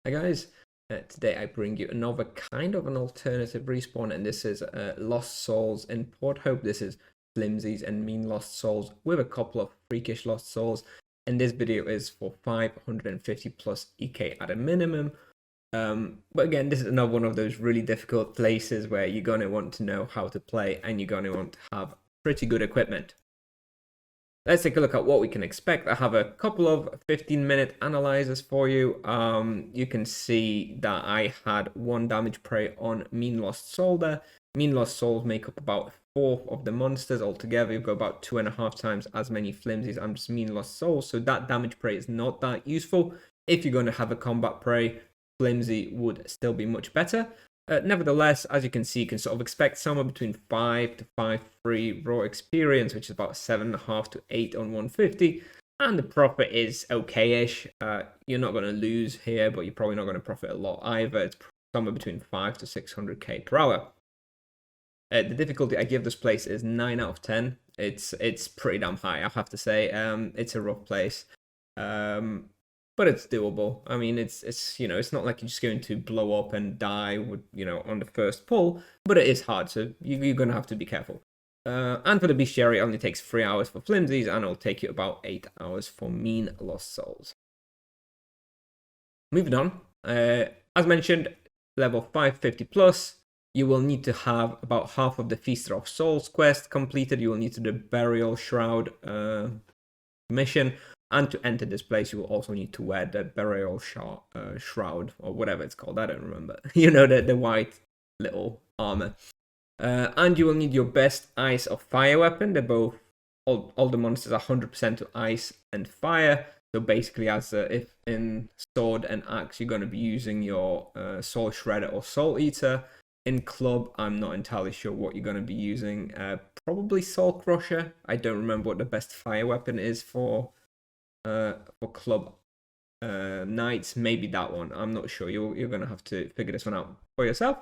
Hi guys, today I bring you another kind of an alternative respawn, and this is Lost Souls in Port Hope. This is Flimsies and Mean Lost Souls with a couple of freakish Lost Souls, and this video is for 550 plus EK at a minimum. But again, this is another one of those really difficult places where you're going to want to know how to play and you're going to want to have pretty good equipment. Let's take a look at what we can expect. I have a couple of 15-minute analyzers for you. You can see that I had 1 damage prey on Mean Lost Soul there. Mean Lost Souls make up about 1/4 of the monsters altogether. You've got about 2.5 times as many Flimsies and just Mean Lost Souls, so that damage prey is not that useful. If you're going to have a combat prey, Flimsy would still be much better. Nevertheless, as you can see, you can sort of expect somewhere between 5 to 5.3 raw experience, which is about 7.5 to 8 on 150. And the profit is okay-ish. You're not going to lose here, but you're probably not going to profit a lot either. It's somewhere between 5 to 600k per hour. The difficulty I give this place is 9 out of 10. It's pretty damn high, I have to say. It's a rough place. But it's doable. I mean, it's you know, it's not like you're just going to blow up and die with, you know, on the first pull, but it is hard, so you're going to have to be careful. And for the bestiary, it only takes 3 hours for Flimsies, and it'll take you about 8 hours for Mean Lost Souls. Moving on, as mentioned, level 550 plus, you will need to have about half of the Feaster of Souls quest completed. You will need to do the Burial Shroud mission. And to enter this place, you will also need to wear the Burial Shroud, or whatever it's called, I don't remember. You know, the white little armor. And you will need your best ice or fire weapon. They're both, all the monsters are 100% to ice and fire. So basically, as if in sword and axe, you're going to be using your Soul Shredder or Soul Eater. In club, I'm not entirely sure what you're going to be using. Probably Soul Crusher. I don't remember what the best fire weapon is for club knights. Maybe that one, I'm not sure. You're gonna have to figure this one out for yourself.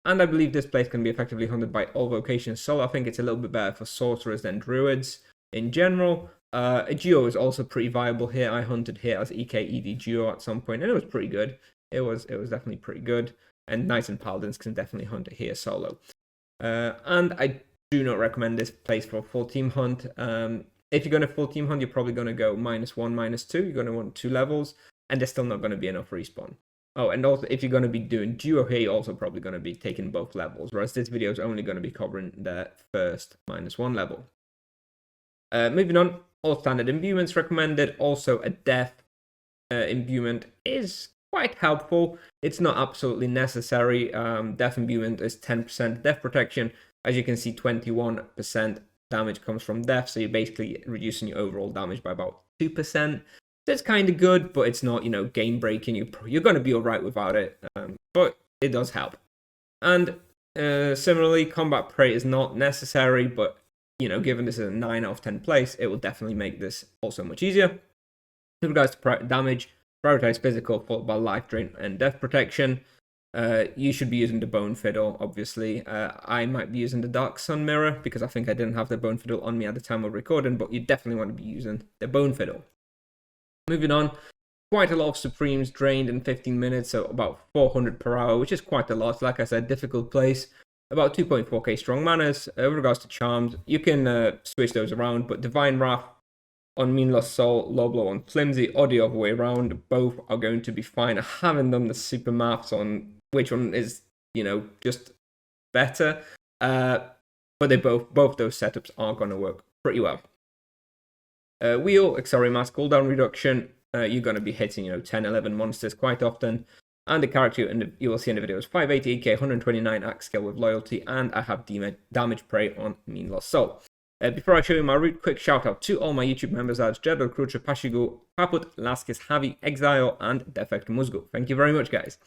And I believe this place can be effectively hunted by all vocations, so I think it's a little bit better for sorcerers than druids in general. A duo is also pretty viable here. I hunted here as EK-ED duo at some point, and it was pretty good. It was definitely pretty good. And knights and paladins can definitely hunt it here solo. And I do not recommend this place for a full team hunt. If you're going to full team hunt, you're probably going to go -1, -2. You're going to want 2 levels, and there's still not going to be enough respawn. Oh, and also, if you're going to be doing duo here, you're also probably going to be taking both levels, whereas this video is only going to be covering the first -1 level. Moving on, all standard imbuements recommended. Also, a death imbuement is quite helpful. It's not absolutely necessary. Death imbuement is 10% death protection. As you can see, 21% damage comes from death, so you're basically reducing your overall damage by about 2%. So it's kind of good, but it's not, you know, game breaking. You're going to be all right without it, but it does help. And similarly, combat prey is not necessary, but you know, given this is a 9 out of 10 place, it will definitely make this also much easier. With regards to damage, prioritize physical followed by life drain and death protection. You should be using the Bone Fiddle, obviously. I might be using the Dark Sun Mirror because I think I didn't have the Bone Fiddle on me at the time of recording, but you definitely want to be using the Bone Fiddle. Moving on, quite a lot of Supremes drained in 15 minutes, so about 400 per hour, which is quite a lot. Like I said, difficult place. About 2.4k strong manners. With regards to charms, you can switch those around, but Divine Wrath on Mean Lost Soul, Low Blow on Flimsy, or the other way around, both are going to be fine. I haven't done the super maths on which one is, you know, just better. But they both those setups are going to work pretty well. Wheel, Exile Mask cooldown reduction. You're going to be hitting, you know, 10, 11 monsters quite often. And the character you will see in the video is 580 EK, 129 axe skill with loyalty, and I have damage prey on Mean Lost Soul. Before I show you my route, quick shout out to all my YouTube members as Jedel, Krucha, Pashigu, Paput, Laskis, Javi, Exile, and Defect Musgo. Thank you very much, guys.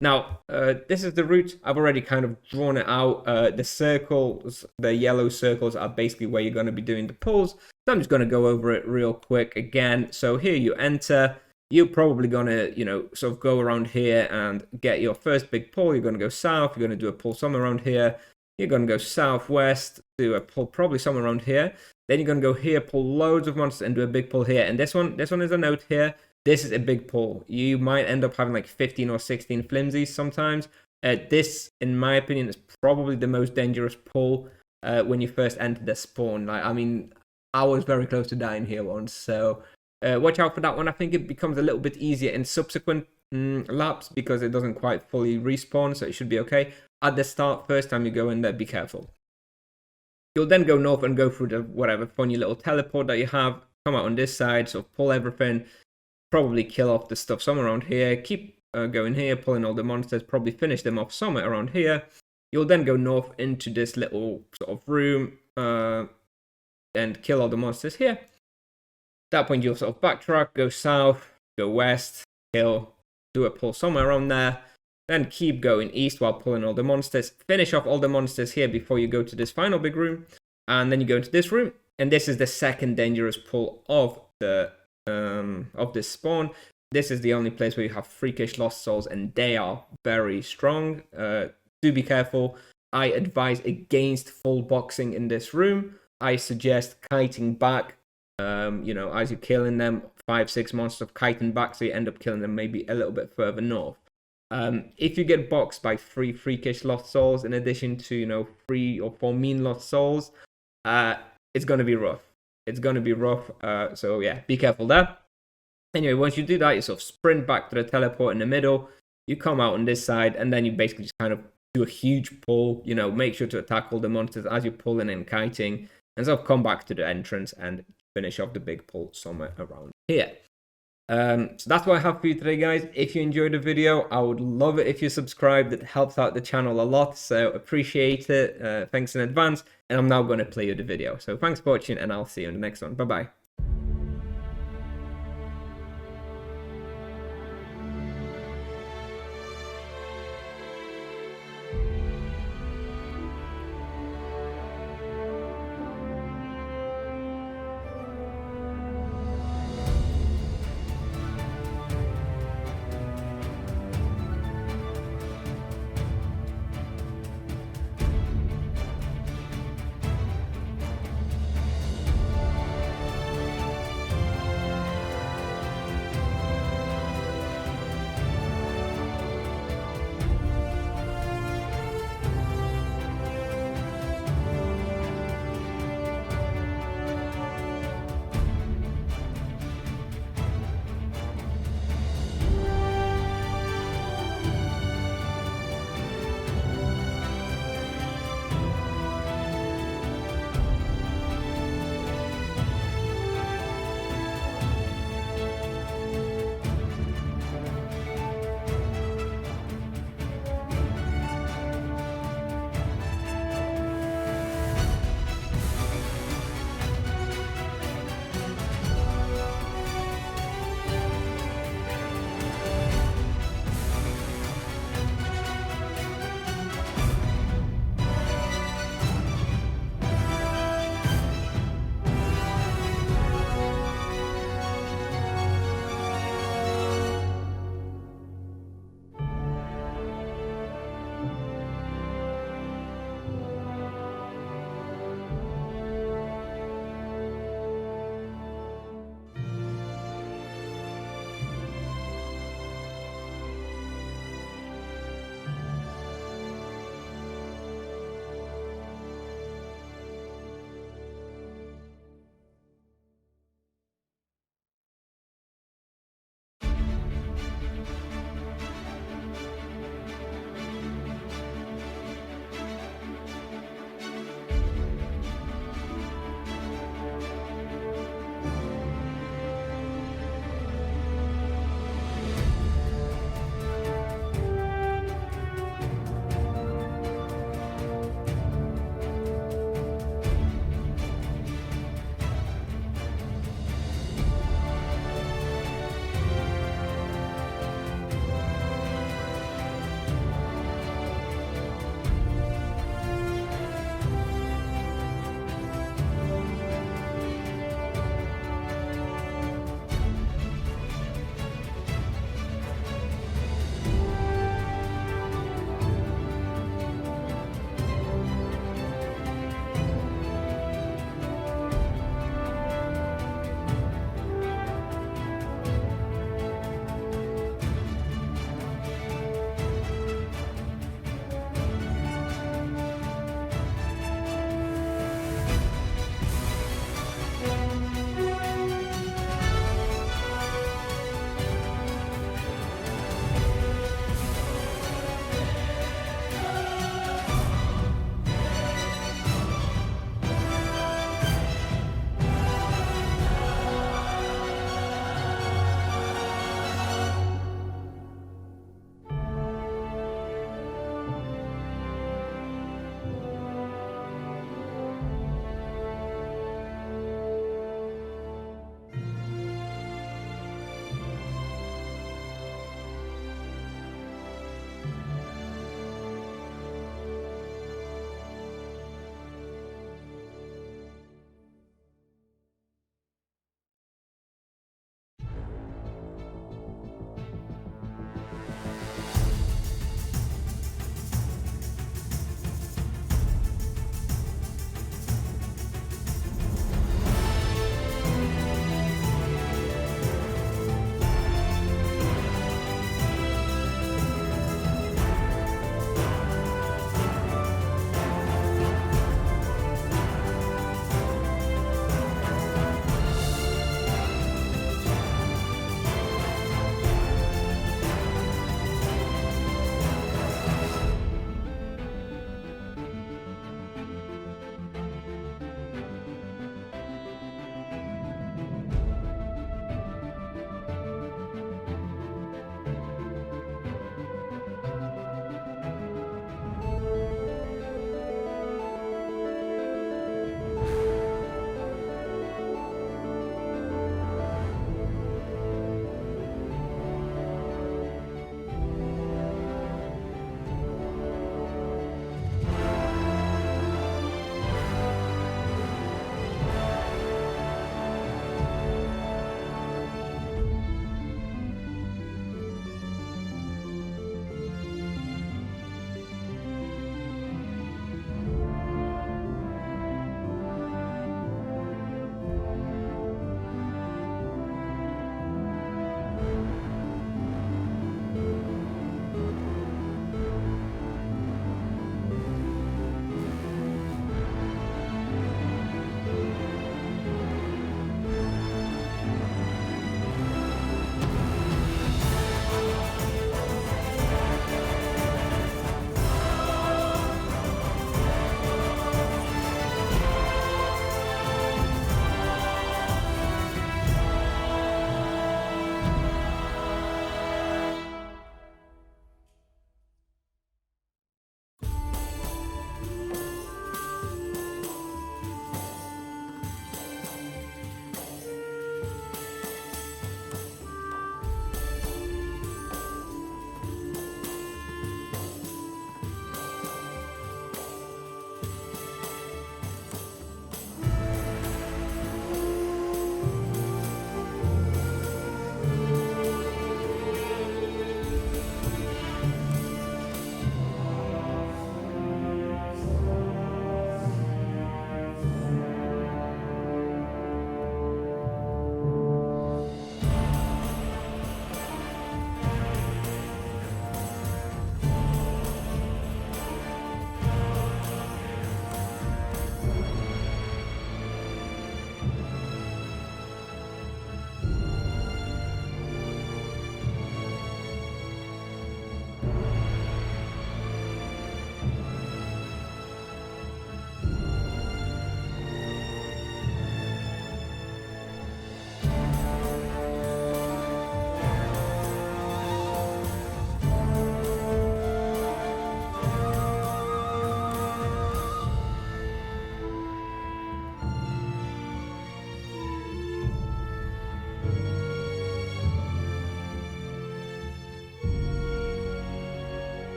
Now, this is the route. I've already kind of drawn it out. The circles, the yellow circles are basically where you're going to be doing the pulls. So I'm just going to go over it real quick again. So here you enter. You're probably going to, you know, sort of go around here and get your first big pull. You're going to go south. You're going to do a pull somewhere around here. You're going to go southwest, do a pull probably somewhere around here. Then you're going to go here, pull loads of monsters, and do a big pull here. And this one is a note here. this is a big pull. You might end up having like 15 or 16 flimsies sometimes. This, in my opinion, is probably the most dangerous pull when you first enter the spawn. Like, I mean, I was very close to dying here once, so watch out for that one. I think it becomes a little bit easier in subsequent laps because it doesn't quite fully respawn, so it should be okay. At the start, first time you go in there, be careful. You'll then go north and go through the whatever funny little teleport that you have. Come out on this side, so pull everything. Probably kill off the stuff somewhere around here. Keep going here, pulling all the monsters. Probably finish them off somewhere around here. You'll then go north into this little sort of room and kill all the monsters here. At that point, you'll sort of backtrack, go south, go west, kill, do a pull somewhere around there. Then keep going east while pulling all the monsters. Finish off all the monsters here before you go to this final big room. And then you go into this room. And this is the second dangerous pull of the of this spawn. This is the only place where you have freakish lost souls, and they are very strong. Do be careful. I advise against full boxing in this room. I suggest kiting back. As you're killing them, 5-6 monsters, kiting back, so you end up killing them maybe a little bit further north. If you get boxed by 3 freakish lost souls in addition to 3 or 4 mean lost souls, it's gonna be rough. It's gonna be rough. So yeah, be careful there. Anyway, once you do that, you sort of sprint back to the teleport in the middle. You come out on this side, and then you basically just kind of do a huge pull. Make sure to attack all the monsters as you're pulling and kiting, and sort of come back to the entrance and finish off the big pull somewhere around here. So that's what I have for you today, guys. If you enjoyed the video, I would love it if you subscribed. It helps out the channel a lot, so appreciate it. Thanks in advance. And I'm now going to play you the video. So thanks for watching, and I'll see you in the next one. Bye-bye.